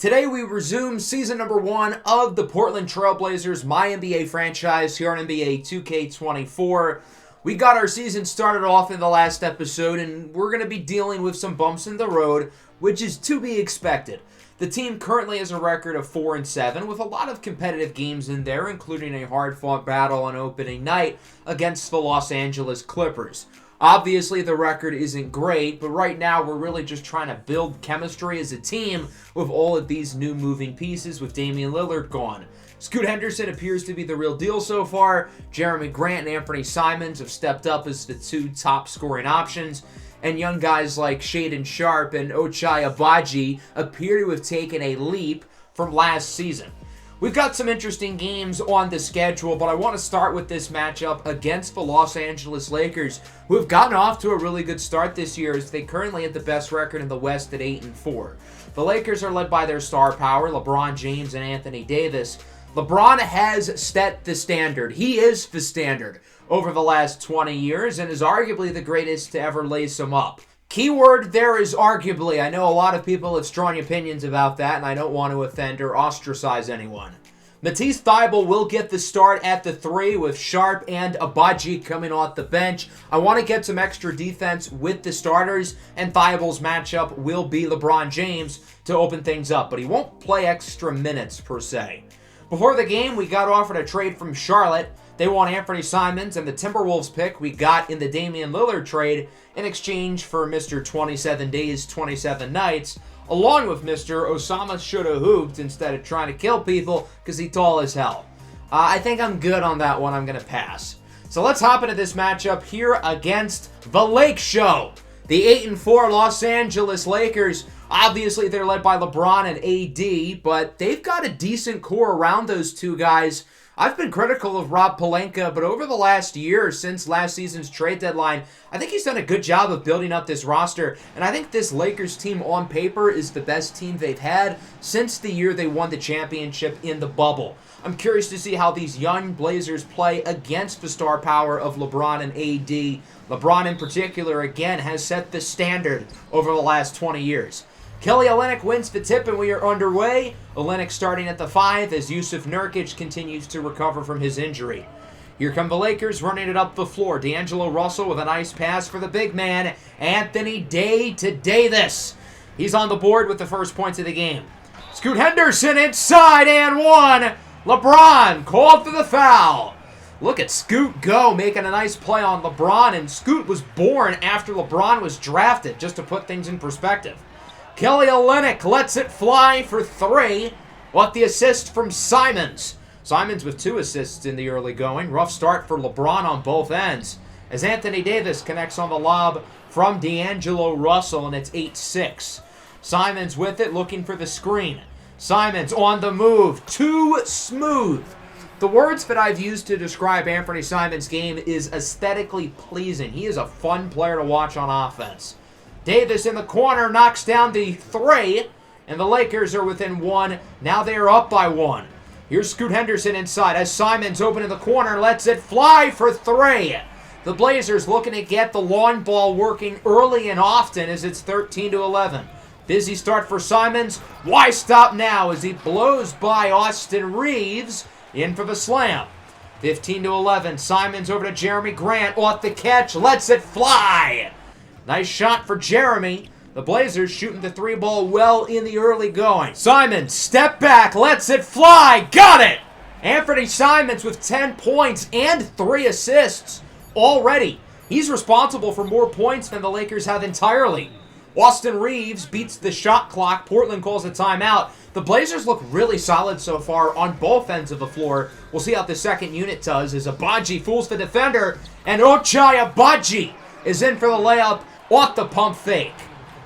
Today we resume season number 1 of the Portland Trail Blazers MyNBA franchise here on NBA 2K24. We got our season started off in the last episode, and we're going to be dealing with some bumps in the road, which is to be expected. The team currently has a record of 4-7 with a lot of competitive games in there, including a hard-fought battle on opening night against the Los Angeles Clippers. Obviously, the record isn't great, but right now we're really just trying to build chemistry as a team with all of these new moving pieces with Damian Lillard gone. Scoot Henderson appears to be the real deal so far. Jeremy Grant and Anthony Simons have stepped up as the two top scoring options. And young guys like Shaedon Sharpe and Ochai Agbaji appear to have taken a leap from last season. We've got some interesting games on the schedule, but I want to start with this matchup against the Los Angeles Lakers, who have gotten off to a really good start this year as they currently have the best record in the West at 8-4. The Lakers are led by their star power, LeBron James and Anthony Davis. LeBron has set the standard. He is the standard over the last 20 years and is arguably the greatest to ever lace him up. Keyword there is arguably. I know a lot of people have strong opinions about that, and I don't want to offend or ostracize anyone. Matisse Thybulle will get the start at the 3 with Sharpe and Agbaji coming off the bench. I want to get some extra defense with the starters, and Thybulle's matchup will be LeBron James to open things up, but he won't play extra minutes per se. Before the game, we got offered a trade from Charlotte. They want Anthony Simons and the Timberwolves pick we got in the Damian Lillard trade in exchange for Mr. 27 Days, 27 Nights, along with Mr. Osama Shoulda Hooped instead of trying to kill people because he's tall as hell. I think I'm good on that one. I'm going to pass. So let's hop into this matchup here against the Lake Show. The 8-4 Los Angeles Lakers. Obviously, they're led by LeBron and AD, but they've got a decent core around those two guys. I've been critical of Rob Pelinka, but over the last year, since last season's trade deadline, I think he's done a good job of building up this roster, and I think this Lakers team on paper is the best team they've had since the year they won the championship in the bubble. I'm curious to see how these young Blazers play against the star power of LeBron and AD. LeBron in particular, again, has set the standard over the last 20 years. Kelly Olynyk wins the tip and we are underway. Olynyk starting at the 5 as Jusuf Nurkic continues to recover from his injury. Here come the Lakers running it up the floor. D'Angelo Russell with a nice pass for the big man, Anthony Davis. He's on the board with the first points of the game. Scoot Henderson inside and one. LeBron called for the foul. Look at Scoot go, making a nice play on LeBron, and Scoot was born after LeBron was drafted, just to put things in perspective. Kelly Olynyk lets it fly for 3. What the assist from Simons. Simons with 2 assists in the early going. Rough start for LeBron on both ends. As Anthony Davis connects on the lob from D'Angelo Russell, and it's 8-6. Simons with it, looking for the screen. Simons on the move. Too smooth. The words that I've used to describe Anthony Simons' game is aesthetically pleasing. He is a fun player to watch on offense. Davis in the corner knocks down the 3, and the Lakers are within 1. Now they are up by 1. Here's Scoot Henderson inside as Simons open in the corner, lets it fly for 3. The Blazers looking to get the long ball working early and often as it's 13-11. Busy start for Simons. Why stop now as he blows by Austin Reeves in for the slam. 15-11. Simons over to Jeremy Grant off the catch, lets it fly. Nice shot for Jeremy. The Blazers shooting the 3 ball well in the early going. Simons, step back, lets it fly. Got it! Anthony Simons with 10 points and 3 assists already. He's responsible for more points than the Lakers have entirely. Austin Reeves beats the shot clock. Portland calls a timeout. The Blazers look really solid so far on both ends of the floor. We'll see how the second unit does as Agbaji fools the defender, and Ochai Agbaji is in for the layup off the pump fake.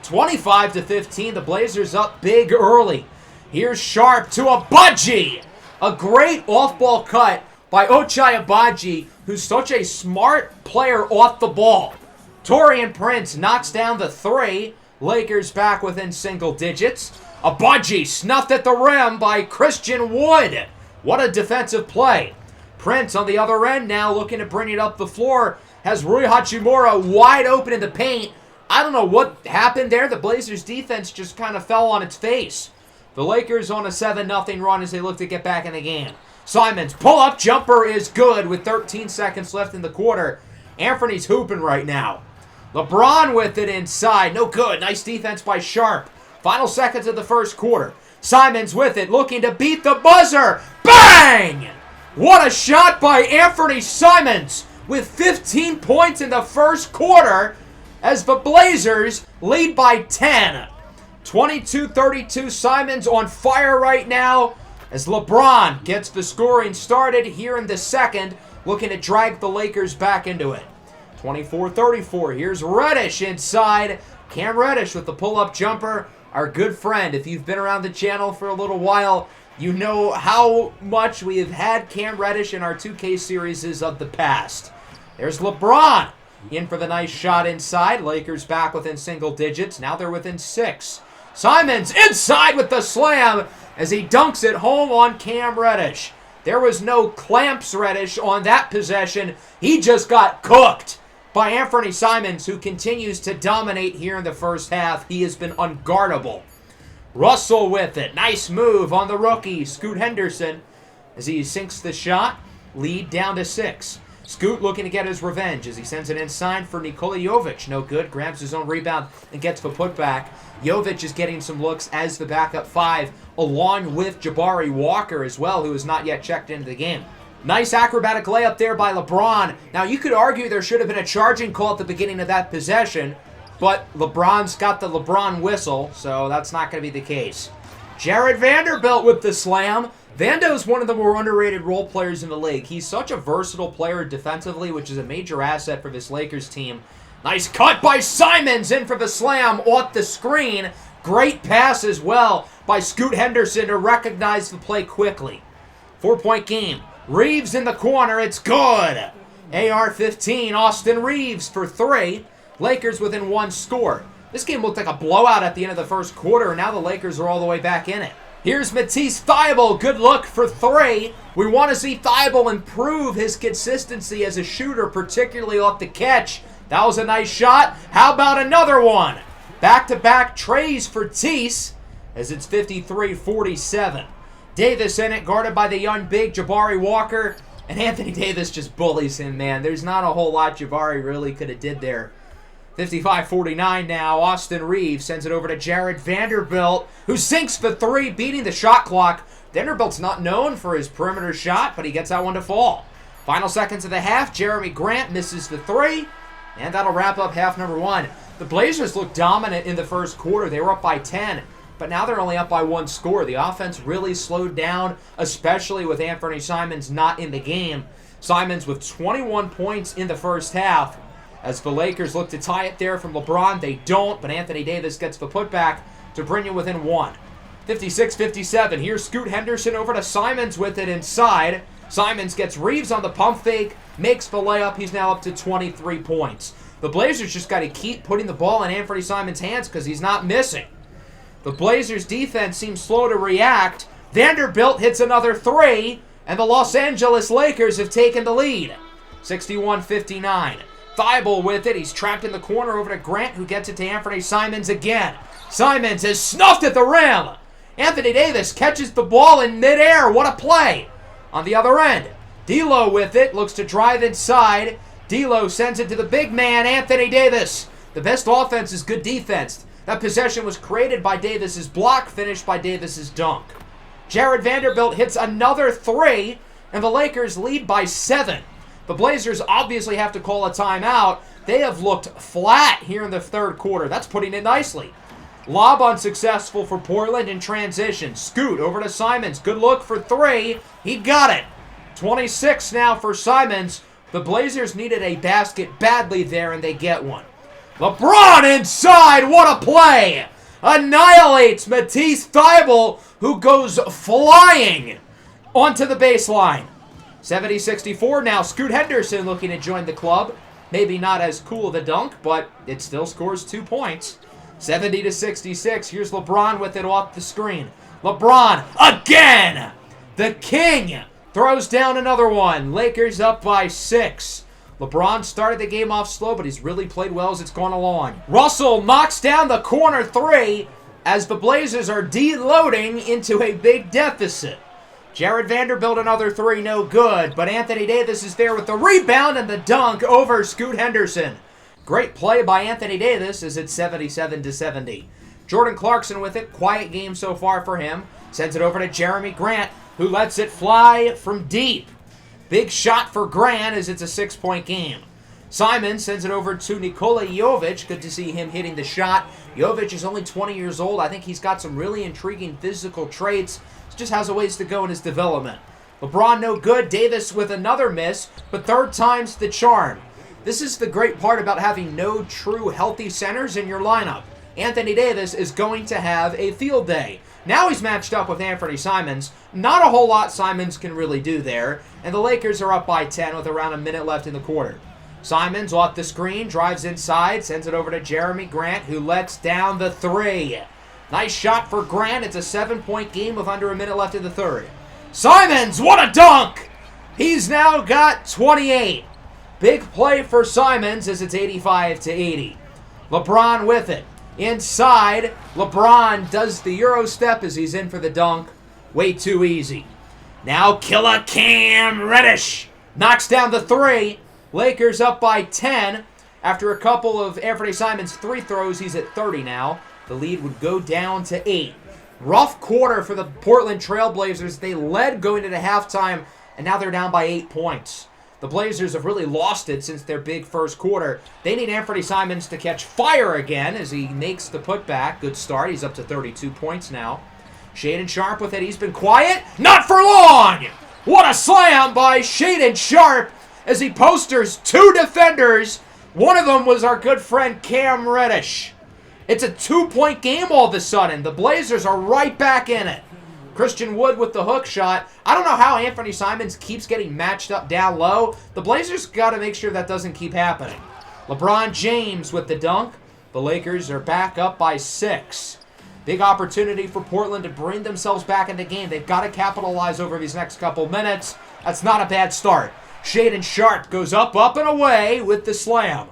25-15, the Blazers up big early. Here's Sharpe to Agbaji. A great off-ball cut by Ochai Agbaji, who's such a smart player off the ball. Taurean Prince knocks down the 3. Lakers back within single digits. Agbaji snuffed at the rim by Christian Wood. What a defensive play. Prince on the other end now looking to bring it up the floor. Has Rui Hachimura wide open in the paint. I don't know what happened there. The Blazers defense just kind of fell on its face. The Lakers on a 7-0 run as they look to get back in the game. Simons, pull-up jumper is good with 13 seconds left in the quarter. Anthony's hooping right now. LeBron with it inside. No good. Nice defense by Sharp. Final seconds of the first quarter. Simons with it, looking to beat the buzzer. Bang! What a shot by Anthony Simons with 15 points in the first quarter as the Blazers lead by 10. 22-32. Simons on fire right now as LeBron gets the scoring started here in the second, looking to drag the Lakers back into it. 24-34. Here's Reddish inside. Cam Reddish with the pull-up jumper. Our good friend. If you've been around the channel for a little while, you know how much we have had Cam Reddish in our 2K series of the past. There's LeBron in for the nice shot inside. Lakers back within single digits. Now they're within 6. Simons inside with the slam as he dunks it home on Cam Reddish. There was no clamps Reddish on that possession. He just got cooked by Anthony Simons, who continues to dominate here in the first half. He has been unguardable. Russell with it. Nice move on the rookie, Scoot Henderson, as he sinks the shot. Lead down to 6. Scoot looking to get his revenge as he sends it inside for Nikola Jovic. No good. Grabs his own rebound and gets the putback. Jovic is getting some looks as the backup 5, along with Jabari Walker as well, who has not yet checked into the game. Nice acrobatic layup there by LeBron. Now, you could argue there should have been a charging call at the beginning of that possession, but LeBron's got the LeBron whistle, so that's not going to be the case. Jared Vanderbilt with the slam. Vando's one of the more underrated role players in the league. He's such a versatile player defensively, which is a major asset for this Lakers team. Nice cut by Simons in for the slam off the screen. Great pass as well by Scoot Henderson to recognize the play quickly. 4-point game. Reeves in the corner. It's good. AR-15. Austin Reeves for 3. Lakers within 1 score. This game looked like a blowout at the end of the first quarter, and now the Lakers are all the way back in it. Here's Matisse Thybulle. Good look for 3. We want to see Thybulle improve his consistency as a shooter, particularly off the catch. That was a nice shot. How about another one? Back-to-back trays for Tease as it's 53-47. Davis in it, guarded by the young big Jabari Walker. And Anthony Davis just bullies him, man. There's not a whole lot Jabari really could have did there. 55-49 now. Austin Reeves sends it over to Jared Vanderbilt, who sinks the 3, beating the shot clock. Vanderbilt's not known for his perimeter shot, but he gets that one to fall. Final seconds of the half. Jeremy Grant misses the 3, and that'll wrap up half number 1. The Blazers looked dominant in the first quarter. They were up by 10, but now they're only up by 1 score. The offense really slowed down, especially with Anthony Simons not in the game. Simons with 21 points in the first half. As the Lakers look to tie it there from LeBron, they don't, but Anthony Davis gets the putback to bring you within 1. 56-57. Here's Scoot Henderson over to Simons with it inside. Simons gets Reeves on the pump fake, makes the layup. He's now up to 23 points. The Blazers just got to keep putting the ball in Anthony Simons' hands because he's not missing. The Blazers' defense seems slow to react. Vanderbilt hits another 3, and the Los Angeles Lakers have taken the lead. 61-59. Thybulle with it. He's trapped in the corner over to Grant, who gets it to Anthony Simons again. Simons is snuffed at the rim. Anthony Davis catches the ball in midair. What a play. On the other end, D'Lo with it. Looks to drive inside. D'Lo sends it to the big man, Anthony Davis. The best offense is good defense. That possession was created by Davis's block, finished by Davis's dunk. Jared Vanderbilt hits another 3, and the Lakers lead by 7. The Blazers obviously have to call a timeout. They have looked flat here in the third quarter. That's putting it nicely. Lob unsuccessful for Portland in transition. Scoot over to Simons. Good look for 3. He got it. 26 now for Simons. The Blazers needed a basket badly there, and they get one. LeBron inside. What a play. Annihilates Matisse Thybulle, who goes flying onto the baseline. 70-64 now. Scoot Henderson looking to join the club. Maybe not as cool of a dunk, but it still scores 2 points. 70-66. Here's LeBron with it off the screen. LeBron again. The King throws down another one. Lakers up by 6. LeBron started the game off slow, but he's really played well as it's gone along. Russell knocks down the corner 3, as the Blazers are deloading into a big deficit. Jared Vanderbilt, another three, no good, but Anthony Davis is there with the rebound and the dunk over Scoot Henderson. Great play by Anthony Davis as it's 77-70. Jordan Clarkson with it, quiet game so far for him. Sends it over to Jeremy Grant, who lets it fly from deep. Big shot for Grant as it's a 6-point game. Simon sends it over to Nikola Jovic. Good to see him hitting the shot. Jovic is only 20 years old. I think he's got some really intriguing physical traits. He just has a ways to go in his development. LeBron no good. Davis with another miss, but third time's the charm. This is the great part about having no true healthy centers in your lineup. Anthony Davis is going to have a field day. Now he's matched up with Anthony Simons. Not a whole lot Simons can really do there. And the Lakers are up by 10 with around a minute left in the quarter. Simons off the screen, drives inside, sends it over to Jeremy Grant, who lets down the three. Nice shot for Grant. It's a 7-point game with under a minute left in the third. Simons, what a dunk! He's now got 28. Big play for Simons as it's 85-80. LeBron with it. Inside, LeBron does the Euro step as he's in for the dunk. Way too easy. Now Killer Cam Reddish knocks down the three. Lakers up by 10. After a couple of Anthony Simons' three throws, he's at 30 now. The lead would go down to 8. Rough quarter for the Portland Trail Blazers. They led going into halftime, and now they're down by 8 points. The Blazers have really lost it since their big first quarter. They need Anthony Simons to catch fire again as he makes the putback. Good start. He's up to 32 points now. Shaedon Sharpe with it. He's been quiet. Not for long! What a slam by Shaedon Sharpe as he posters two defenders. One of them was our good friend Cam Reddish. It's a 2-point game all of a sudden. The Blazers are right back in it. Christian Wood with the hook shot. I don't know how Anthony Simons keeps getting matched up down low. The Blazers got to make sure that doesn't keep happening. LeBron James with the dunk. The Lakers are back up by 6. Big opportunity for Portland to bring themselves back in the game. They've got to capitalize over these next couple minutes. That's not a bad start. Shaedon Sharpe goes up, and away with the slam.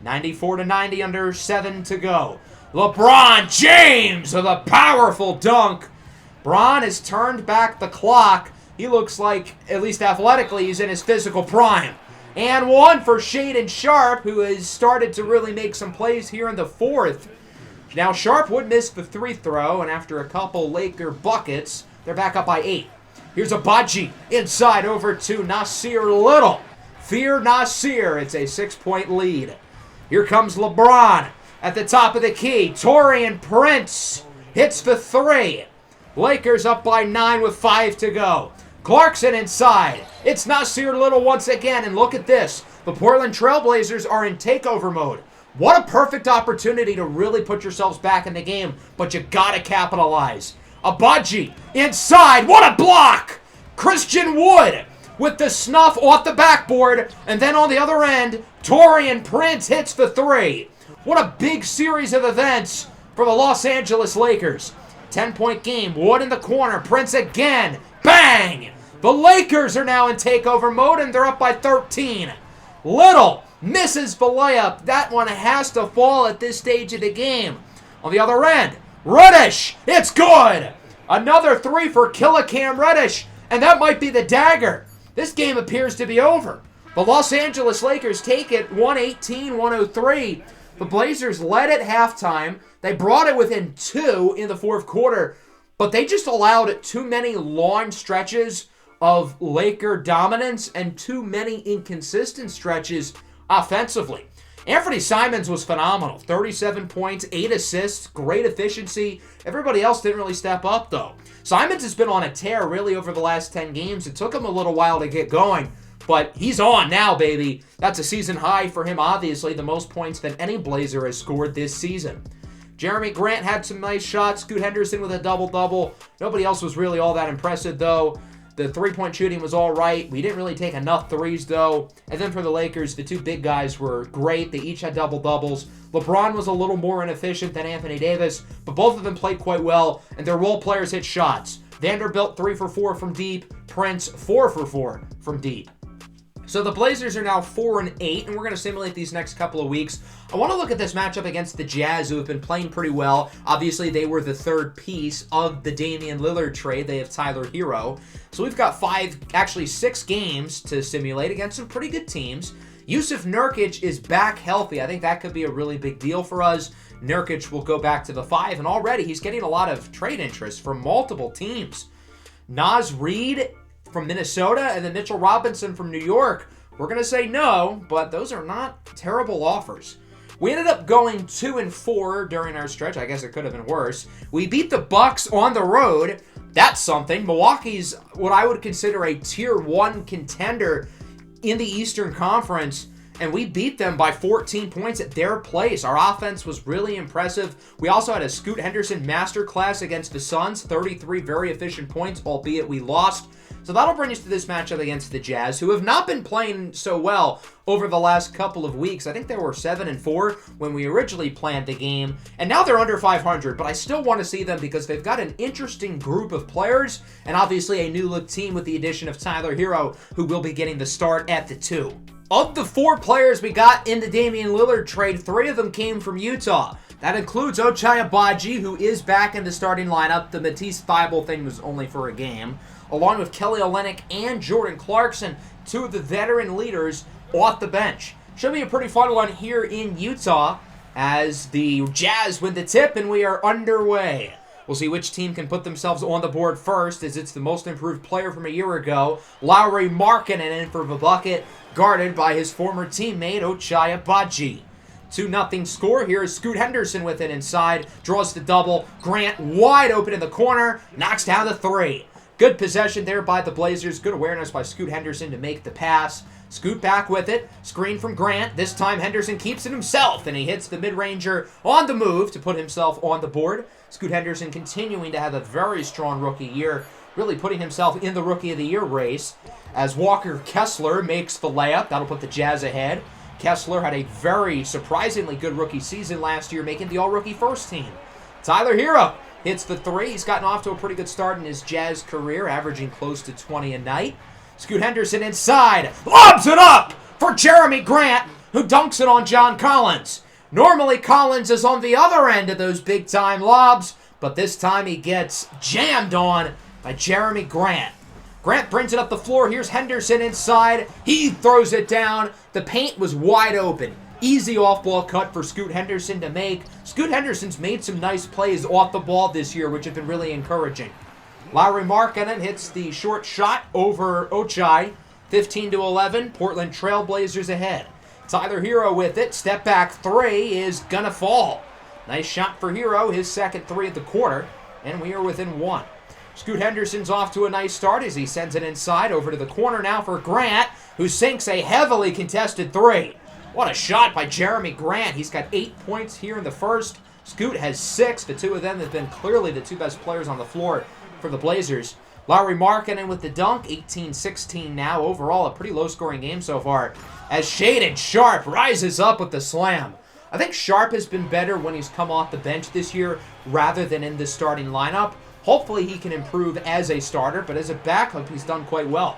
94-90, under 7 to go. LeBron James with a powerful dunk. Bron has turned back the clock. He looks like, at least athletically, he's in his physical prime. And one for Shaedon Sharpe, who has started to really make some plays here in the fourth. Now, Sharpe would miss the three throw, and after a couple Laker buckets, they're back up by 8. Here's Abaji inside over to Nasir Little. Fear Nasir. It's a 6-point lead. Here comes LeBron at the top of the key. Taurean Prince hits the three. Lakers up by 9 with 5 to go. Clarkson inside. It's Nasir Little once again, and look at this. The Portland Trail Blazers are in takeover mode. What a perfect opportunity to really put yourselves back in the game, but you gotta capitalize. Abaji inside. What a block! Christian Wood with the snuff off the backboard, and then on the other end, Taurean Prince hits the three. What a big series of events for the Los Angeles Lakers. 10-point game. Wood in the corner. Prince again. Bang! The Lakers are now in takeover mode, and they're up by 13. Little misses the layup. That one has to fall at this stage of the game. On the other end, Reddish. It's good. Another three for Killer Cam Reddish, and that might be the dagger. This game appears to be over. The Los Angeles Lakers take it 118-103. The Blazers led at halftime. They brought it within 2 in the fourth quarter, but they just allowed too many long stretches of Laker dominance and too many inconsistent stretches offensively. Anthony Simons was phenomenal. 37 points, 8 assists, great efficiency. Everybody else didn't really step up, though. Simons has been on a tear really over the last 10 games. It took him a little while to get going, but he's on now, baby. That's a season high for him, obviously, the most points that any Blazer has scored this season. Jeremy Grant had some nice shots. Scoot Henderson with a double-double. Nobody else was really all that impressive, though. The three-point shooting was all right. We didn't really take enough threes, though. And then for the Lakers, the two big guys were great. They each had double-doubles. LeBron was a little more inefficient than Anthony Davis, but both of them played quite well, and their role players hit shots. Vanderbilt, 3 for 4 from deep. Prince, 4 for 4 from deep. So the Blazers are now 4-8, and we're going to simulate these next couple of weeks. I want to look at this matchup against the Jazz, who have been playing pretty well. Obviously, they were the third piece of the Damian Lillard trade. They have Tyler Hero. So we've got 6 games to simulate against some pretty good teams. Jusuf Nurkic is back healthy. I think that could be a really big deal for us. Nurkic will go back to the 5, and already he's getting a lot of trade interest from multiple teams. Naz Reid from Minnesota and then Mitchell Robinson from New York. We're going to say no, but those are not terrible offers. We ended up going 2-4 during our stretch. I guess it could have been worse. We beat the Bucks on the road. That's something. Milwaukee's what I would consider a tier 1 contender in the Eastern Conference, and we beat them by 14 points at their place. Our offense was really impressive. We also had a Scoot Henderson masterclass against the Suns, 33 very efficient points, albeit we lost. So that'll bring us to this matchup against the Jazz, who have not been playing so well over the last couple of weeks. I think they were 7-4 when we originally planned the game, and now they're under 500, but I still want to see them because they've got an interesting group of players, and obviously a new-look team with the addition of Tyler Hero, who will be getting the start at the 2. Of the 4 players we got in the Damian Lillard trade, 3 of them came from Utah. That includes Ochai Agbaji, who is back in the starting lineup. The Matisse Thybulle thing was only for a game. Along with Kelly Olynyk and Jordan Clarkson, 2 of the veteran leaders off the bench. Should be a pretty fun one here in Utah as the Jazz win the tip and we are underway. We'll see which team can put themselves on the board first, as it's the most improved player from a year ago, Lauri Markkanen, in for the bucket, guarded by his former teammate Ochai Agbaji. 2-0 score. Here is Scoot Henderson with it inside, draws the double. Grant wide open in the corner, knocks down the 3. Good possession there by the Blazers. Good awareness by Scoot Henderson to make the pass. Scoot back with it. Screen from Grant. This time Henderson keeps it himself, and he hits the mid-ranger on the move to put himself on the board. Scoot Henderson continuing to have a very strong rookie year, really putting himself in the Rookie of the Year race. As Walker Kessler makes the layup, that'll put the Jazz ahead. Kessler had a very surprisingly good rookie season last year, making the All-Rookie First Team. Tyler Hero hits the 3. He's gotten off to a pretty good start in his Jazz career, averaging close to 20 a night. Scoot Henderson inside, lobs it up for Jeremy Grant, who dunks it on John Collins. Normally Collins is on the other end of those big-time lobs, but this time he gets jammed on by Jeremy Grant. Grant brings it up the floor. Here's Henderson inside. He throws it down. The paint was wide open. Easy off-ball cut for Scoot Henderson to make. Scoot Henderson's made some nice plays off the ball this year, which have been really encouraging. Lauri Markkanen hits the short shot over Ochai. 15-11, Portland Trail Blazers ahead. Tyler Hero with it. Step back 3 is gonna fall. Nice shot for Hero, his second 3 of the quarter, and we are within 1. Scoot Henderson's off to a nice start as he sends it inside over to the corner now for Grant, who sinks a heavily contested 3. What a shot by Jeremy Grant. He's got 8 points here in the first. Scoot has 6. The 2 of them have been clearly the 2 best players on the floor for the Blazers. Lauri Markkanen with the dunk, 18-16 now. Overall, a pretty low-scoring game so far, as Shaedon Sharpe rises up with the slam. I think Sharpe has been better when he's come off the bench this year rather than in the starting lineup. Hopefully he can improve as a starter, but as a backup, he's done quite well.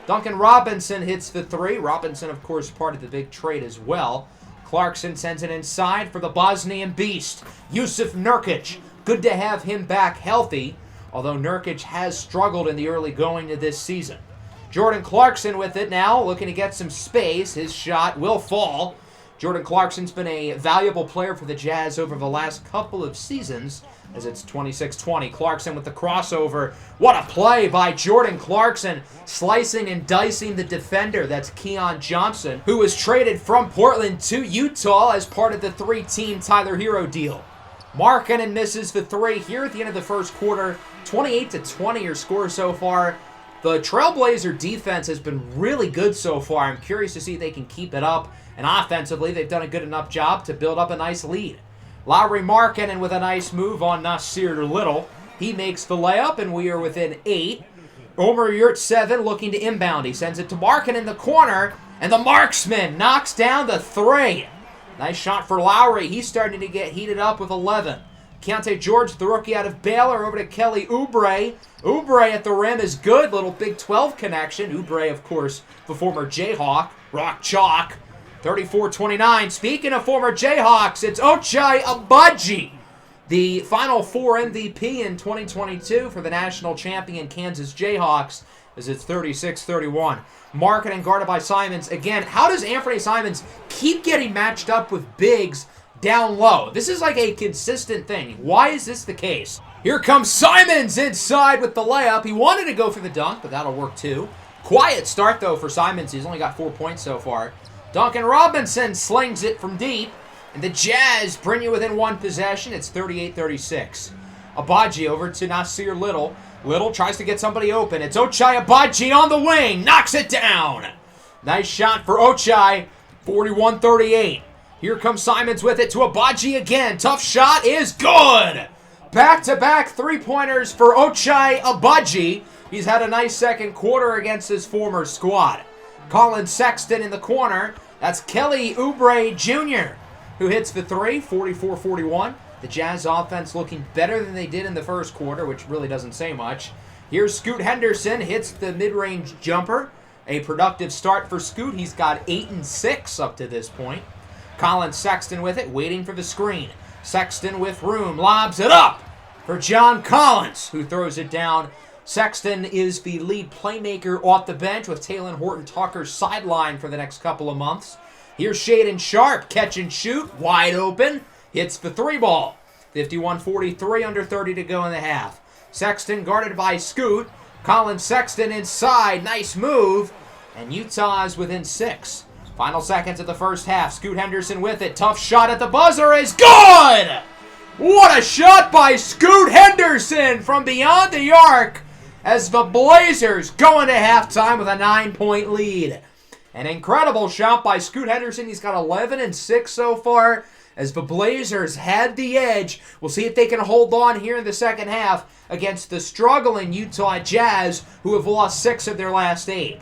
Duncan Robinson hits the 3. Robinson, of course, part of the big trade as well. Clarkson sends it inside for the Bosnian beast, Jusuf Nurkic. Good to have him back healthy, although Nurkic has struggled in the early going to this season. Jordan Clarkson with it now, looking to get some space. His shot will fall. Jordan Clarkson's been a valuable player for the Jazz over the last couple of seasons, as it's 26-20. Clarkson with the crossover. What a play by Jordan Clarkson, slicing and dicing the defender. That's Keon Johnson, who was traded from Portland to Utah as part of the 3-team Tyler Hero deal. Markkanen misses the 3 here at the end of the first quarter. 28-20 your score so far. The Trailblazer defense has been really good so far. I'm curious to see if they can keep it up. And offensively, they've done a good enough job to build up a nice lead. Lauri Markkanen with a nice move on Nasir Little. He makes the layup, and we are within 8. Omer Yurtseven looking to inbound. He sends it to Markkanen in the corner, and the marksman knocks down the 3. Nice shot for Lowry. He's starting to get heated up with 11. Keontae George, the rookie out of Baylor, over to Kelly Oubre. Oubre at the rim is good. Little Big 12 connection. Oubre, of course, the former Jayhawk. Rock chalk. 34-29. Speaking of former Jayhawks, it's Ochai Agbaji, the Final Four MVP in 2022 for the national champion Kansas Jayhawks, as it's 36-31. Marketing guarded by Simons. Again, how does Anthony Simons keep getting matched up with bigs down low? This is like a consistent thing. Why is this the case? Here comes Simons inside with the layup. He wanted to go for the dunk, but that'll work too. Quiet start, though, for Simons. He's only got 4 points so far. Duncan Robinson slings it from deep, and the Jazz bring you within one possession. It's 38-36. Agbaji over to Nasir Little. Little tries to get somebody open. It's Ochai Agbaji on the wing. Knocks it down. Nice shot for Ochai. 41-38. Here comes Simons with it to Agbaji again. Tough shot is good. Back-to-back three-pointers for Ochai Agbaji. He's had a nice second quarter against his former squad. Colin Sexton in the corner. That's Kelly Oubre Jr., who hits the three, 44-41. The Jazz offense looking better than they did in the first quarter, which really doesn't say much. Here's Scoot Henderson, hits the mid-range jumper. A productive start for Scoot. He's got 8 and 6 up to this point. Colin Sexton with it, waiting for the screen. Sexton with room, lobs it up for John Collins, who throws it down. Sexton is the lead playmaker off the bench with Talen Horton-Tucker sidelined for the next couple of months. Here's Shaedon Sharpe, catch and shoot, wide open, hits the three ball. 51-43, under 30 to go in the half. Sexton guarded by Scoot. Colin Sexton inside, nice move, and Utah is within 6. Final seconds of the first half. Scoot Henderson with it, tough shot at the buzzer is good! What a shot by Scoot Henderson from beyond the arc, as the Blazers go into halftime with a 9-point lead. An incredible shot by Scoot Henderson. He's got 11 and 6 so far, as the Blazers had the edge. We'll see if they can hold on here in the second half against the struggling Utah Jazz, who have lost 6 of their last 8.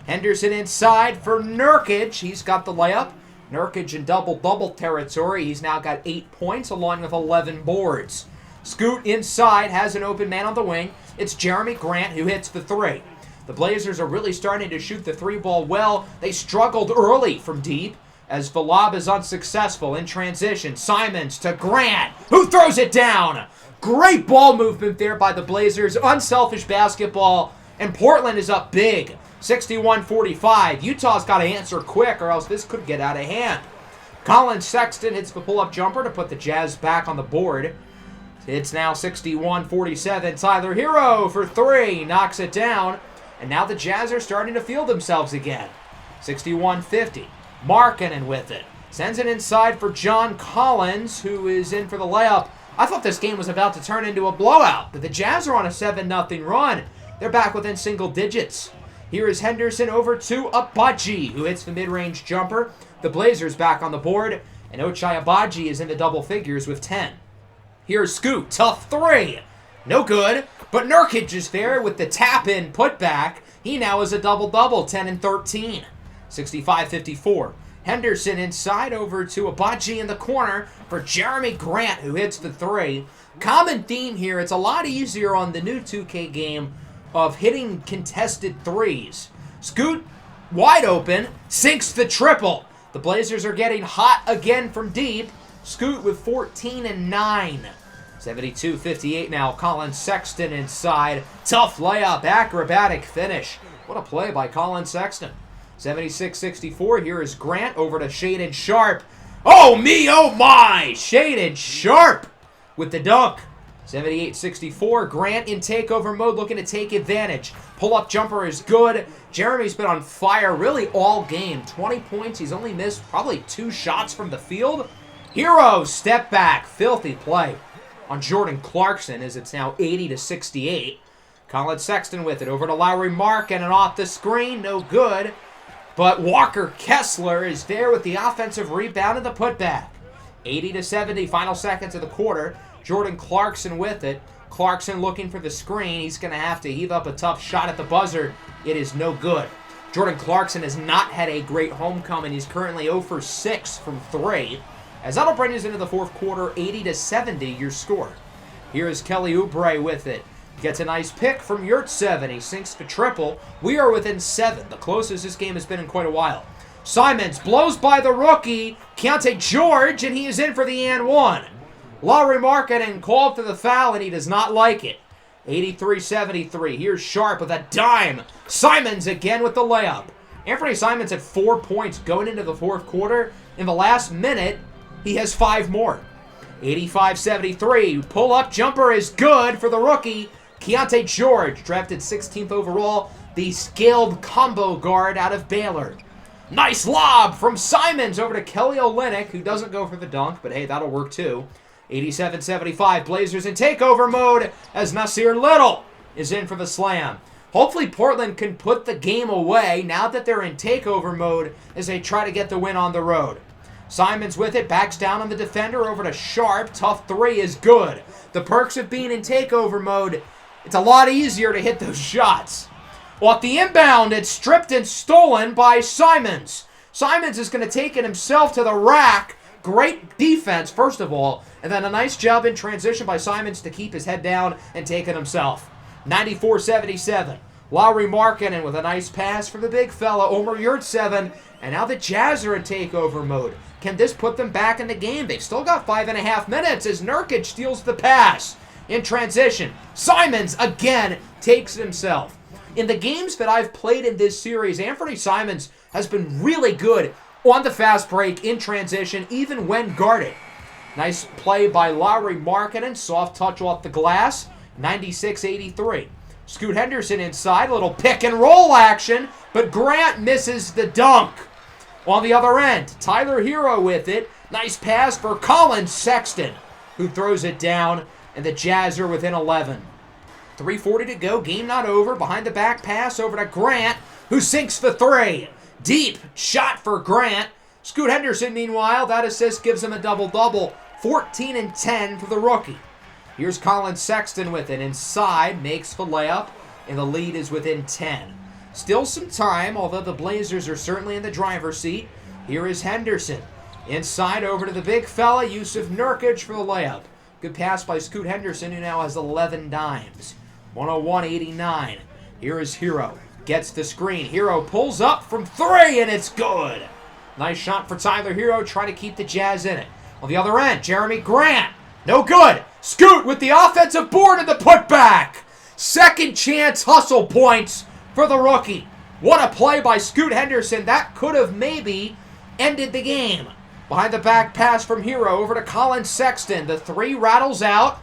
Henderson inside for Nurkic. He's got the layup. Nurkic in double-double territory. He's now got 8 points along with 11 boards. Scoot inside, has an open man on the wing. It's Jeremy Grant who hits the three. The Blazers are really starting to shoot the three ball well. They struggled early from deep as the lob is unsuccessful in transition. Simons to Grant, who throws it down. Great ball movement there by the Blazers. Unselfish basketball, and Portland is up big. 61-45. Utah's got to answer quick or else this could get out of hand. Colin Sexton hits the pull-up jumper to put the Jazz back on the board. It's now 61-47. Tyler Hero for three. Knocks it down. And now the Jazz are starting to feel themselves again. 61-50. Markkanen with it. Sends it inside for John Collins, who is in for the layup. I thought this game was about to turn into a blowout, but the Jazz are on a 7-0 run. They're back within single digits. Here is Henderson over to Agbaji, who hits the mid-range jumper. The Blazers back on the board, and Ochai Agbaji is in the double figures with 10. Here's Scoot, tough three. No good, but Nurkic is there with the tap-in putback. He now is a double-double, 10 and 13. 65-54. Henderson inside over to Agbaji in the corner for Jeremy Grant, who hits the three. Common theme here, it's a lot easier on the new 2K game of hitting contested threes. Scoot, wide open, sinks the triple. The Blazers are getting hot again from deep. Scoot with 14 and 9. 72-58 now. Colin Sexton inside. Tough layup, acrobatic finish. What a play by Colin Sexton. 76-64. Here is Grant over to Shaedon Sharpe. Oh me, oh my! Shaedon Sharpe with the dunk. 78-64. Grant in takeover mode, looking to take advantage. Pull-up jumper is good. Jeremy's been on fire really all game. 20 points. He's only missed probably 2 shots from the field. Hero step back. Filthy play on Jordan Clarkson as it's now 80-68. Colin Sexton with it over to Lauri Markkanen and off the screen. No good. But Walker Kessler is there with the offensive rebound and the putback. 80-70. Final seconds of the quarter. Jordan Clarkson with it. Clarkson looking for the screen. He's going to have to heave up a tough shot at the buzzer. It is no good. Jordan Clarkson has not had a great homecoming. He's currently 0 for 6 from 3. as that'll bring us into the fourth quarter, 80-70 your score. Here is Kelly Oubre with it. Gets a nice pick from Yurtseven. He sinks the triple. We are within 7, the closest this game has been in quite a while. Simons blows by the rookie, Keontae George, and he is in for the and one. Lauri Markkanen called for the foul, and he does not like it. 83-73. Here's Sharp with a dime. Simons again with the layup. Anthony Simons had 4 points going into the fourth quarter. In the last minute, he has 5 more. 85-73. Pull-up jumper is good for the rookie. Keontae George, drafted 16th overall, the scaled combo guard out of Baylor. Nice lob from Simons over to Kelly Olynyk, who doesn't go for the dunk, but hey, that'll work too. 87-75, Blazers in takeover mode as Nasir Little is in for the slam. Hopefully Portland can put the game away now that they're in takeover mode as they try to get the win on the road. Simons with it, backs down on the defender over to Sharp. Tough three is good. The perks of being in takeover mode, it's a lot easier to hit those shots. Off the inbound, it's stripped and stolen by Simons. Simons is going to take it himself to the rack. Great defense, first of all, and then a nice job in transition by Simons to keep his head down and take it himself. 94-77. Lauri Markkanen with a nice pass for the big fella, Omer Yurtseven, and now the Jazz are in takeover mode. Can this put them back in the game? They've still got 5.5 minutes as Nurkic steals the pass. In transition, Simons again takes it himself. In the games that I've played in this series, Anthony Simons has been really good on the fast break, in transition, even when guarded. Nice play by Lauri Markkanen, soft touch off the glass, 96-83. Scoot Henderson inside, a little pick and roll action, but Grant misses the dunk. On the other end, Tyler Hero with it, nice pass for Colin Sexton, who throws it down, and the Jazz are within 11. 3:40 to go, game not over. Behind the back pass over to Grant, who sinks the three. Deep shot for Grant. Scoot Henderson, meanwhile, that assist gives him a double-double. 14 and 10 for the rookie. Here's Colin Sexton with it. Inside, makes the layup, and the lead is within 10. Still some time, although the Blazers are certainly in the driver's seat. Here is Henderson. Inside, over to the big fella, Yusuf Nurkic for the layup. Good pass by Scoot Henderson, who now has 11 dimes. 101-89. Here is Hero. Gets the screen. Hero pulls up from 3, and it's good. Nice shot for Tyler Hero, trying to keep the Jazz in it. On the other end, Jeremy Grant. No good. Scoot with the offensive board and the putback. Second chance hustle points for the rookie. What a play by Scoot Henderson. That could have maybe ended the game. Behind the back pass from Hero over to Colin Sexton. The three rattles out.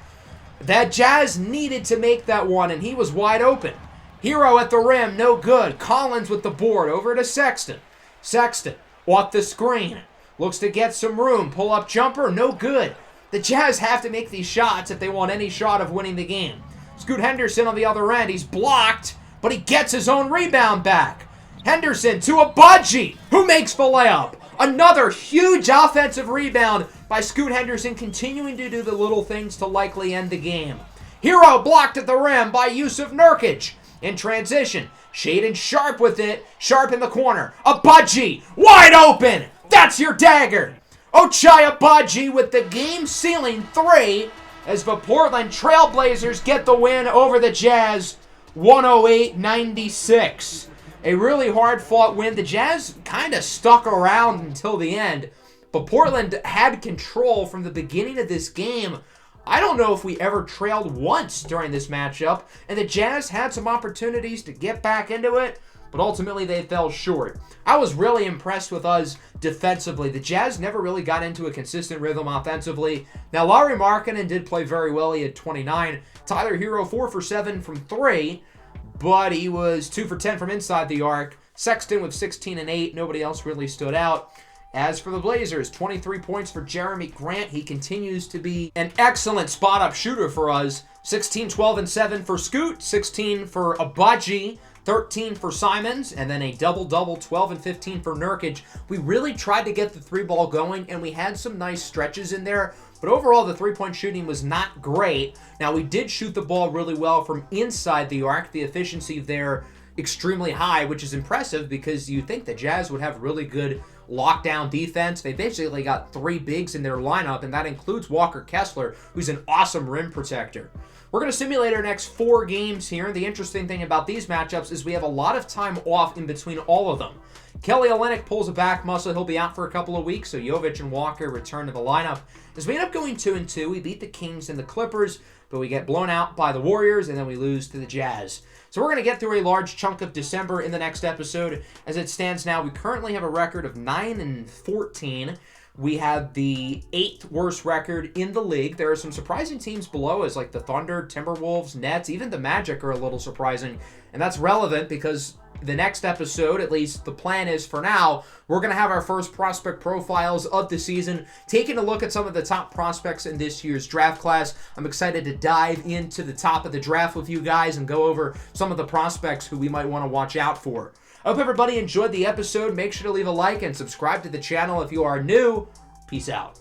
That Jazz needed to make that one, and he was wide open. Hero at the rim, no good. Collins with the board over to Sexton. Sexton off the screen. Looks to get some room. Pull-up jumper, no good. The Jazz have to make these shots if they want any shot of winning the game. Scoot Henderson on the other end. He's blocked, but he gets his own rebound back. Henderson to Abaji, who makes the layup. Another huge offensive rebound by Scoot Henderson, continuing to do the little things to likely end the game. Hero blocked at the rim by Yusuf Nurkic. In transition, Shaedon Sharp with it. Sharp in the corner. Abaji, wide open. That's your dagger. Ochai Abaji with the game-sealing three as the Portland Trail Blazers get the win over the Jazz, 108-96. A really hard-fought win. The Jazz kind of stuck around until the end, but Portland had control from the beginning of this game. I don't know if we ever trailed once during this matchup, and the Jazz had some opportunities to get back into it, but ultimately they fell short. I was really impressed with us defensively. The Jazz never really got into a consistent rhythm offensively. Now, Lauri Markkanen did play very well. He had 29. Tyler Hero, 4 for 7 from 3, but he was 2 for 10 from inside the arc. Sexton with 16 and 8. Nobody else really stood out. As for the Blazers, 23 points for Jeremy Grant. He continues to be an excellent spot-up shooter for us. 16, 12, and 7 for Scoot. 16 for Abaji. 13 for Simons, and then a double-double, 12 and 15 for Nurkic. We really tried to get the three-ball going, and we had some nice stretches in there, but overall the three-point shooting was not great. Now, we did shoot the ball really well from inside the arc. The efficiency there extremely high, which is impressive because you think the Jazz would have really good lockdown defense. They basically got 3 bigs in their lineup, and that includes Walker Kessler, who's an awesome rim protector. We're going to simulate our next 4 games here. The interesting thing about these matchups is we have a lot of time off in between all of them. Kelly Olynyk pulls a back muscle. He'll be out for a couple of weeks, so Jovic and Walker return to the lineup. As we end up going 2-2, we beat the Kings and the Clippers, but we get blown out by the Warriors, and then we lose to the Jazz. So we're going to get through a large chunk of December in the next episode. As it stands now, we currently have a record of 9-14. We have the 8th worst record in the league. There are some surprising teams below us, like the Thunder, Timberwolves, Nets, even the Magic are a little surprising. And that's relevant because the next episode, at least the plan is for now, we're going to have our first prospect profiles of the season, taking a look at some of the top prospects in this year's draft class. I'm excited to dive into the top of the draft with you guys and go over some of the prospects who we might want to watch out for. I hope everybody enjoyed the episode. Make sure to leave a like and subscribe to the channel if you are new. Peace out.